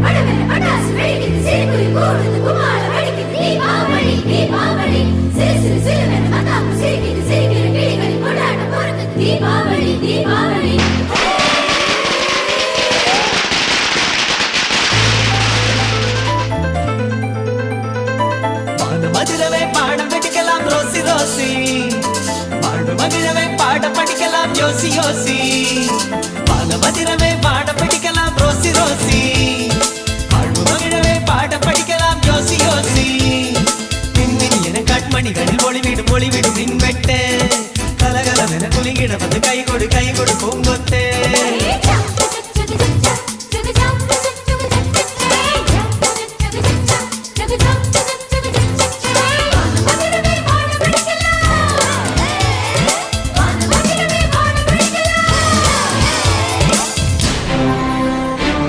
படமென பட்டாசு வெடிக்குது சிறுகுறி கூடுது குமாரம் வெடிக்குது தீபாவளி தீபாவளி சிறு சிறு சிறுவென மத்தாப்பு சிரிக்குது சிரிக்கிற கிளிகளின் கொண்டாட்டம் பிறக்குது தீபாவளி தீபாவளி மதுரவை பாடம் வெடிக்கலாம் ரோசி ரோசி வாழ்வு மகிழவை பாட படிக்கலாம் யோசி யோசி